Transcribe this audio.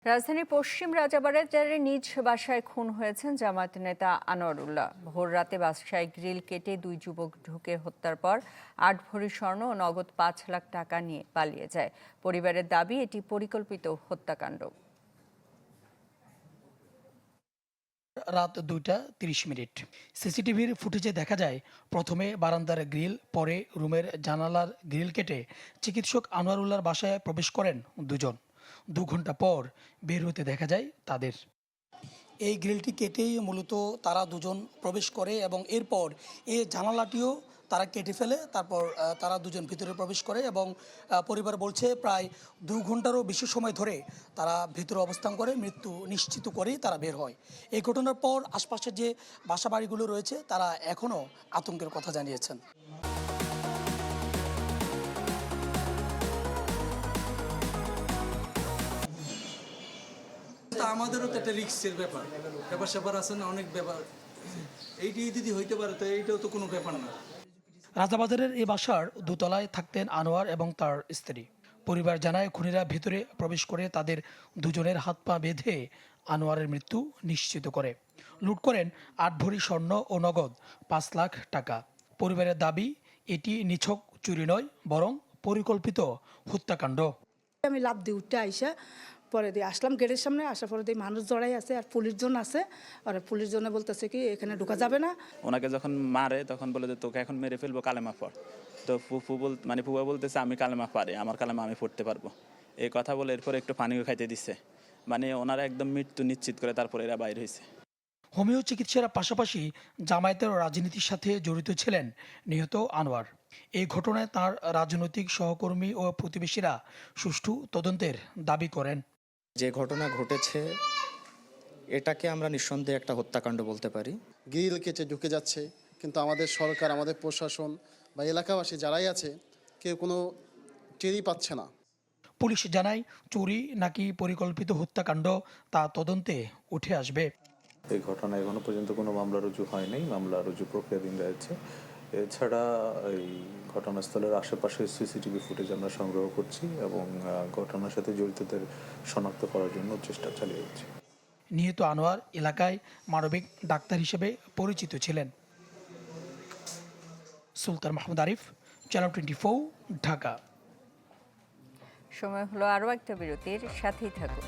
রাজধানীর পশ্চিম রাজাবাজারে নিজ বাসায় খুন হয়েছেন জামায়াত নেতা আনোয়ারুল্লাহ। ভোর রাতে বাসায় গ্রিল কেটে দুই যুবক ঢুকে হত্যার পর ৮ ভরি স্বর্ণ ও নগদ ৫ লাখ টাকা নিয়ে পালিয়ে যায়। পরিবারের দাবি, এটি পরিকল্পিত হত্যাকাণ্ড। রাত 2:30 সিসিটিভির ফুটেজে দেখা যায়, প্রথমে বারান্দার গ্রিল, পরে রুমের জানালার গ্রিল কেটে চিকিৎসক আনোয়ারুল্লাহর বাসায় প্রবেশ করেন দুজন। 2 ঘন্টা পর বের হতে দেখা যায় তাদের। এই গ্রিলটি কেটেই মূলত তারা দুজন প্রবেশ করে এবং এরপর এই জানালাটিও তারা কেটে ফেলে। তারপর তারা দুজন ভিতরে প্রবেশ করে এবং পরিবার বলছে প্রায় 2 ঘন্টারও বেশি সময় ধরে তারা ভিতরে অবস্থান করে মৃত্যু নিশ্চিত করেই তারা বের হয়। এই ঘটনার পর আশপাশের যে বাসা বাড়িগুলো রয়েছে তারা এখনও আতঙ্কের কথা জানিয়েছেন। আমাদেরও তো একটা রিস্কের ব্যাপার স্যাপার আছে না, অনেক ব্যাপার। এইটি যদি হইতে পারে তো এইটাও তো কোনো ব্যাপার না। রাজাবাজারের এই বাসার দোতলায় থাকতেন আনোয়ার এবং তার স্ত্রী। পরিবার জানায়, খুনিরা ভেতরে প্রবেশ করে তাদের দুজনের হাত পা বেঁধে আনোয়ারের মৃত্যু নিশ্চিত করে। লুট করেন ৮ ভরি স্বর্ণ ও নগদ ৫ লাখ টাকা। পরিবারের দাবি, এটি নিছক চুরি নয়, বরং পরিকল্পিত হত্যাকাণ্ড। আমি লাভ দিয়ে উঠতে আইসা পরে দিয়ে আসলাম গেটের সামনে, আসার পরে দিয়ে মানুষ জড়াই আছে আর পুলিশ জন আছে। আর পুলিশ জনে বলতেছে কি এখানে ঢোকা যাবে না। ওনাকে যখন মারে তখন বলে যে তোকে এখন মেরে ফেলবো, কালেমা পড়। তো ফুফা বলতেছে আমি কালেমা পারি, আমার কালেমা আমি পড়তে পারবো। এই কথা বলে এরপর একটু পানিও খাইতে দিচ্ছে। মানে ওনারা একদম মৃত্যু নিশ্চিত করে তারপরে এরা বাইর হয়েছে। হোমিও চিকিৎসার পাশাপাশি জামায়াতের রাজনীতির সাথে জড়িত ছিলেন নিহত আনোয়ার। এই ঘটনায় তার রাজনৈতিক সহকর্মী ও প্রতিবেশীরা সুষ্ঠু তদন্তের দাবি করেন। যে ঘটনা ঘটেছে এটাকে আমরা নিঃসন্দেহে একটা হত্যাকাণ্ড বলতে পারি। গ্রিল কেটে ঢুকে যাচ্ছে, কিন্তু আমাদের সরকার, আমাদের প্রশাসন বা এলাকাবাসী যারাই আছে কেউ কোনো টেরই পাচ্ছে না। পুলিশ জানায়, চুরি নাকি পরিকল্পিত হত্যাকাণ্ড তা তদন্তে উঠে আসবে। এই ঘটনা এখনো পর্যন্ত কোনো মামলা রুজু হয়নি, মামলা রুজু প্রক্রিয়াধীন রয়েছে। এছাড়া এই ঘটনাস্থলের আশেপাশে সিসিটিভি ফুটেজ আমরা সংগ্রহ করছি এবং ঘটনার সাথে জড়িতদের শনাক্ত করার জন্য চেষ্টা চালিয়ে যাচ্ছি। নিহত আনোয়ার এলাকায় মানবিক ডাক্তার হিসেবে পরিচিত ছিলেন। সুলতান মাহমুদ আরিফ, চ্যানেল 24, ঢাকা। সময় হলো আরও একটা বিরতির, সাথেই থাকুন।